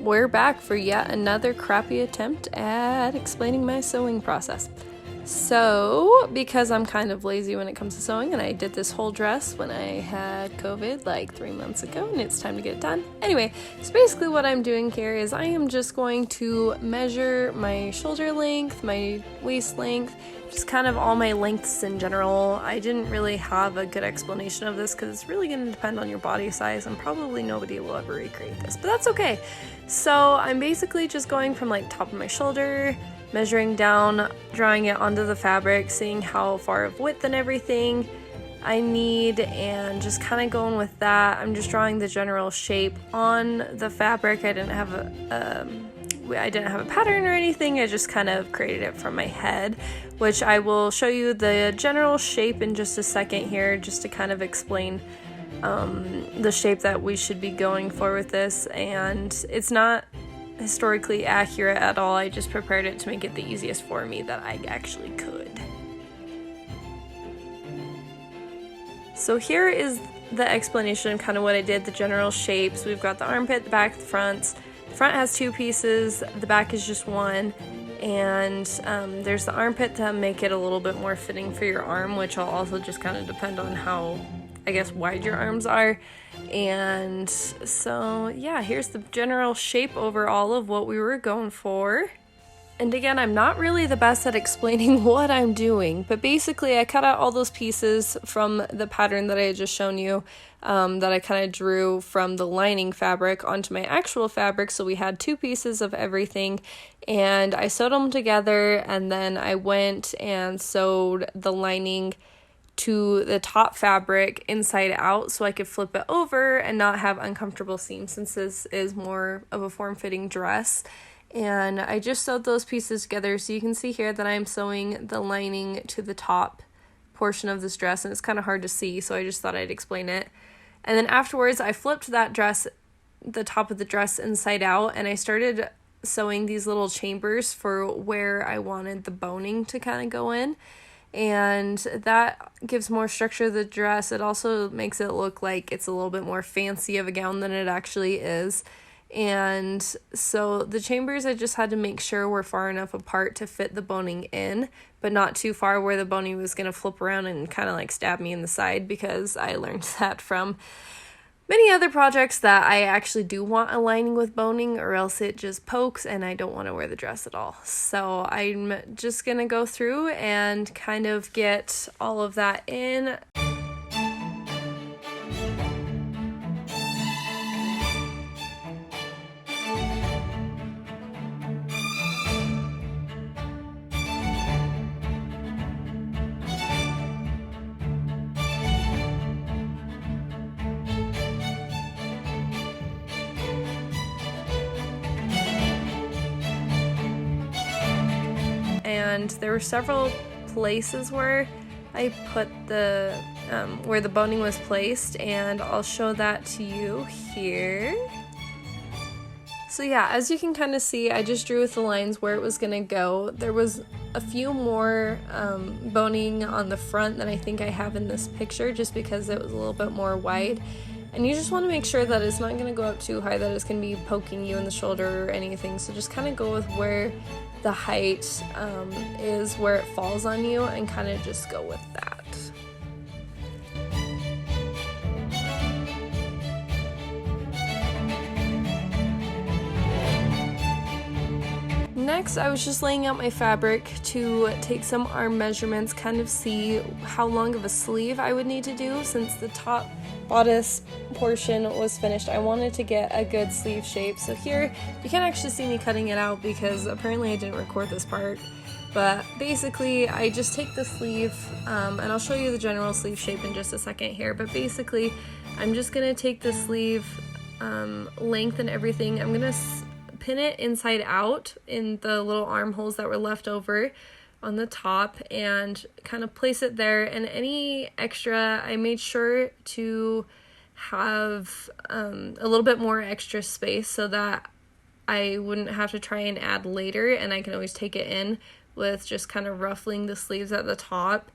we're back for yet another crappy attempt at explaining my sewing process. So, because I'm kind of lazy when it comes to sewing, and I did this whole dress when I had COVID like 3 months ago, and it's time to get it done. Anyway, so basically what I'm doing here is I am just going to measure my shoulder length, my waist length, just kind of all my lengths in general. I didn't really have a good explanation of this because it's really going to depend on your body size, and probably nobody will ever recreate this, but that's okay. So I'm basically just going from like top of my shoulder, measuring down, drawing it onto the fabric, seeing how far of width and everything I need, and just kind of going with that. I'm just drawing the general shape on the fabric. I didn't have a pattern or anything. I just kind of created it from my head, which I will show you the general shape in just a second here, just to kind of explain the shape that we should be going for with this. And it's not historically accurate at all. I just prepared it to make it the easiest for me that I actually could. So here is the explanation of kind of what I did, the general shapes. We've got the armpit, the back, the front. The front has 2 pieces, the back is just 1, and there's the armpit to make it a little bit more fitting for your arm, which will also just kind of depend on how, I guess, wide your arms are. And so yeah, here's the general shape overall of what we were going for. And again, I'm not really the best at explaining what I'm doing, but basically I cut out all those pieces from the pattern that I had just shown you, that I kind of drew from the lining fabric onto my actual fabric. So we had 2 pieces of everything, and I sewed them together, and then I went and sewed the lining to the top fabric inside out so I could flip it over and not have uncomfortable seams, since this is more of a form-fitting dress. And I just sewed those pieces together, so you can see here that I'm sewing the lining to the top portion of this dress, and it's kind of hard to see, so I just thought I'd explain it. And then afterwards I flipped that dress, the top of the dress, inside out, and I started sewing these little chambers for where I wanted the boning to kind of go in. And that gives more structure to the dress. It also makes it look like it's a little bit more fancy of a gown than it actually is. And so the chambers, I just had to make sure were far enough apart to fit the boning in, but not too far where the boning was going to flip around and kind of like stab me in the side, because I learned that from many other projects that I actually do want a lining with boning, or else it just pokes and I don't want to wear the dress at all. So I'm just going to go through and kind of get all of that in. And there were several places where I put the where the boning was placed, and I'll show that to you here. So yeah, as you can kind of see, I just drew with the lines where it was gonna go. There was a few more boning on the front than I think I have in this picture, just because it was a little bit more wide. And you just want to make sure that it's not going to go up too high, that it's going to be poking you in the shoulder or anything. So just kind of go with where the height is, where it falls on you, and kind of just go with that. Next, I was just laying out my fabric to take some arm measurements, kind of see how long of a sleeve I would need to do. Since the top bodice portion was finished, I wanted to get a good sleeve shape. So here, you can't actually see me cutting it out because apparently I didn't record this part. But basically, I just take the sleeve, and I'll show you the general sleeve shape in just a second here. But basically, I'm just going to take the sleeve length and everything. I'm going to pin it inside out in the little armholes that were left over on the top, and kind of place it there. And any extra, I made sure to have a little bit more extra space so that I wouldn't have to try and add later, and I can always take it in with just kind of ruffling the sleeves at the top.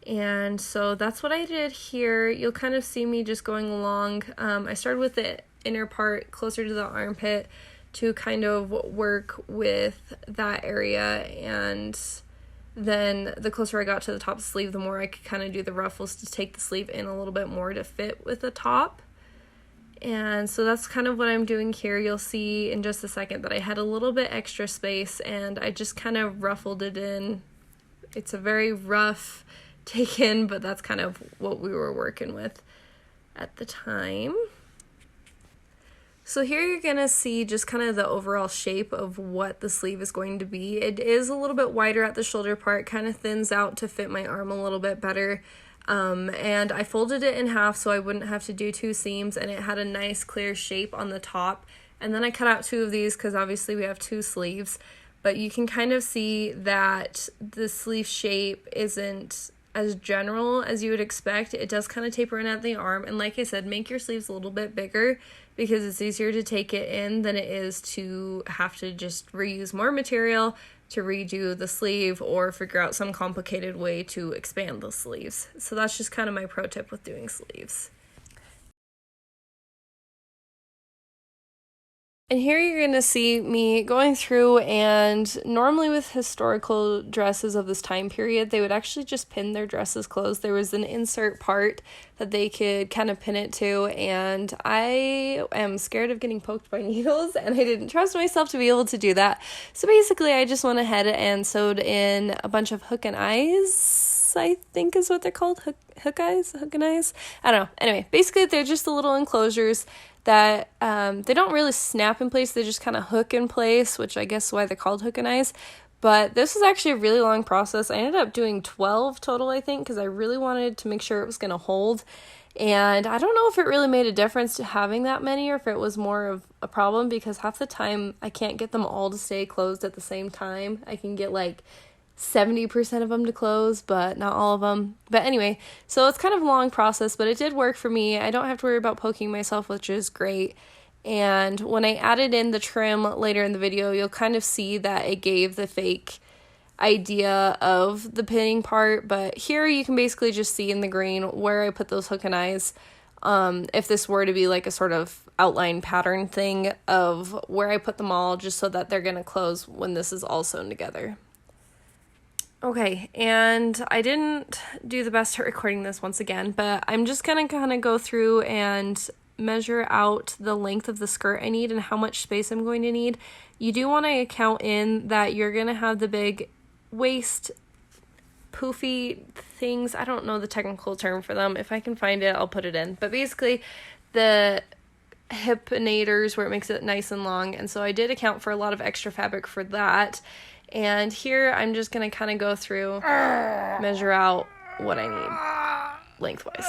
And so that's what I did here. You'll kind of see me just going along. I started with the inner part closer to the armpit, to kind of work with that area, and then the closer I got to the top of the sleeve, the more I could kind of do the ruffles to take the sleeve in a little bit more to fit with the top. And so that's kind of what I'm doing here. You'll see in just a second that I had a little bit extra space and I just kind of ruffled it in. It's a very rough take in, but that's kind of what we were working with at the time. So here you're going to see just kind of the overall shape of what the sleeve is going to be. It is a little bit wider at the shoulder part, kind of thins out to fit my arm a little bit better. And I folded it in half so I wouldn't have to do 2 seams, and it had a nice clear shape on the top. And then I cut out 2 of these because obviously we have 2 sleeves, but you can kind of see that the sleeve shape isn't as general as you would expect. It does kind of taper in at the arm, and like I said, make your sleeves a little bit bigger because it's easier to take it in than it is to have to just reuse more material to redo the sleeve or figure out some complicated way to expand the sleeves. So that's just kind of my pro tip with doing sleeves. And here you're going to see me going through, and normally with historical dresses of this time period, they would actually just pin their dresses closed. There was an insert part that they could kind of pin it to, and I am scared of getting poked by needles, and I didn't trust myself to be able to do that. So basically, I just went ahead and sewed in a bunch of hook and eyes, I think is what they're called, hook and eyes? I don't know. Anyway, basically, they're just the little enclosures that they don't really snap in place, they just kind of hook in place, which I guess is why they're called hook and eyes. But this was actually a really long process. I ended up doing 12 total, I think, because I really wanted to make sure it was going to hold. And I don't know if it really made a difference to having that many or if it was more of a problem, because half the time I can't get them all to stay closed at the same time. I can get like 70% of them to close, but not all of them. But anyway, so it's kind of a long process, but it did work for me. I don't have to worry about poking myself, which is great. And when I added in the trim later in the video, you'll kind of see that it gave the fake idea of the pinning part. But here you can basically just see in the green where I put those hook and eyes. If this were to be like a sort of outline pattern thing of where I put them all, just so that they're going to close when this is all sewn together. Okay, and I didn't do the best at recording this once again, but I'm just going to kind of go through and measure out the length of the skirt I need and how much space I'm going to need. You do want to count in that you're going to have the big waist poofy things. I don't know the technical term for them. If I can find it, I'll put it in. But basically, the hipnators where it makes it nice and long, and so I did account for a lot of extra fabric for that. And here I'm just going to kind of go through, measure out what I need lengthwise.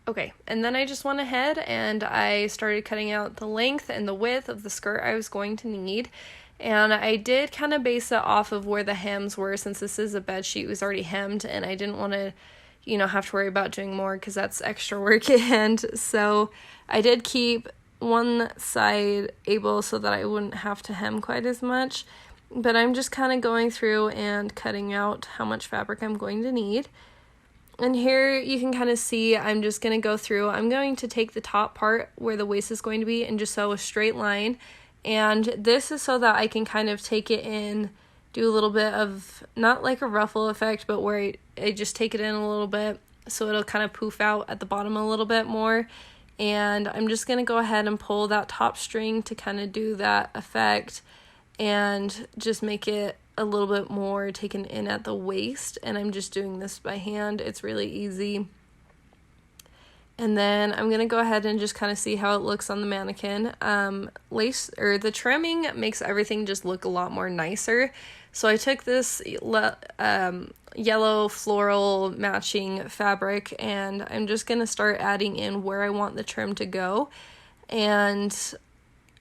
Okay, and then I just went ahead and I started cutting out the length and the width of the skirt I was going to need. And I did kind of base it off of where the hems were, since this is a bed sheet, it was already hemmed, and I didn't want to, have to worry about doing more because that's extra work. And so I did keep one side able so that I wouldn't have to hem quite as much. But I'm just kind of going through and cutting out how much fabric I'm going to need. And here you can kind of see I'm just going to go through. I'm going to take the top part where the waist is going to be and just sew a straight line. And this is so that I can kind of take it in, do a little bit of, not like a ruffle effect, but where I just take it in a little bit so it'll kind of poof out at the bottom a little bit more. And I'm just going to go ahead and pull that top string to kind of do that effect and just make it a little bit more taken in at the waist. And I'm just doing this by hand. It's really easy. And then I'm going to go ahead and just kind of see how it looks on the mannequin. The trimming makes everything just look a lot more nicer. So I took this yellow floral matching fabric, and I'm just going to start adding in where I want the trim to go. And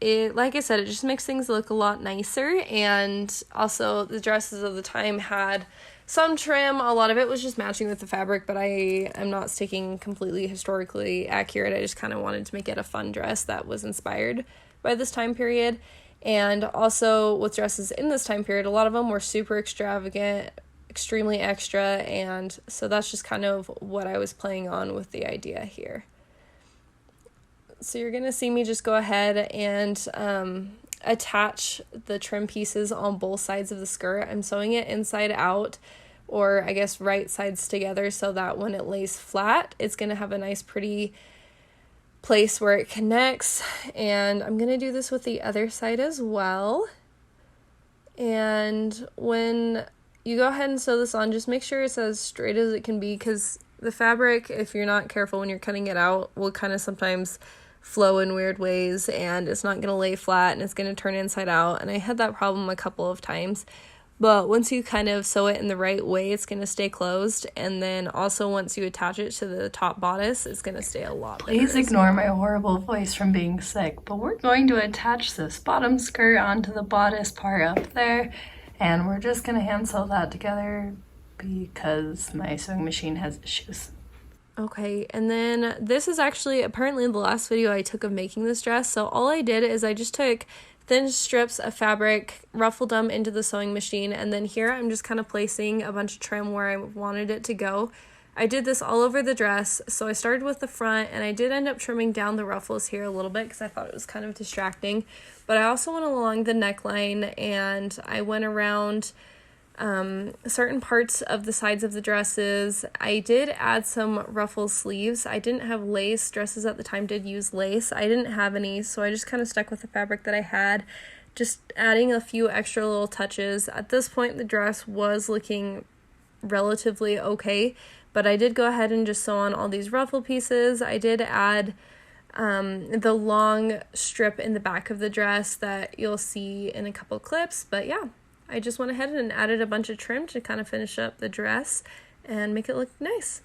it, like I said, it just makes things look a lot nicer. And also the dresses of the time had some trim. A lot of it was just matching with the fabric, but I am not sticking completely historically accurate. I just kind of wanted to make it a fun dress that was inspired by this time period. And also with dresses in this time period, a lot of them were super extravagant, extremely extra, and so that's just kind of what I was playing on with the idea here. So you're going to see me just go ahead and attach the trim pieces on both sides of the skirt. I'm sewing it inside out, or I guess right sides together, so that when it lays flat, it's going to have a nice pretty place where it connects. And I'm going to do this with the other side as well. And when you go ahead and sew this on, just make sure it's as straight as it can be, because the fabric, if you're not careful when you're cutting it out, will kind of sometimes flow in weird ways, and it's not going to lay flat and it's going to turn inside out. And I had that problem a couple of times, but once you kind of sew it in the right way, it's going to stay closed. And then also once you attach it to the top bodice, it's going to stay a lot better. Please ignore my horrible voice from being sick, but we're going to attach this bottom skirt onto the bodice part up there, and we're just going to hand sew that together because my sewing machine has issues. Okay, and then this is actually apparently the last video I took of making this dress. So all I did is I just took thin strips of fabric, ruffled them into the sewing machine, and then here I'm just kind of placing a bunch of trim where I wanted it to go. I did this all over the dress, so I started with the front, and I did end up trimming down the ruffles here a little bit because I thought it was kind of distracting. But I also went along the neckline, and I went around certain parts of the sides of the dresses. I did add some ruffle sleeves. I didn't have lace. Dresses at the time did use lace. I didn't have any, so I just kind of stuck with the fabric that I had, just adding a few extra little touches. At this point, the dress was looking relatively okay, but I did go ahead and just sew on all these ruffle pieces. I did add the long strip in the back of the dress that you'll see in a couple clips, but yeah. I just went ahead and added a bunch of trim to kind of finish up the dress and make it look nice.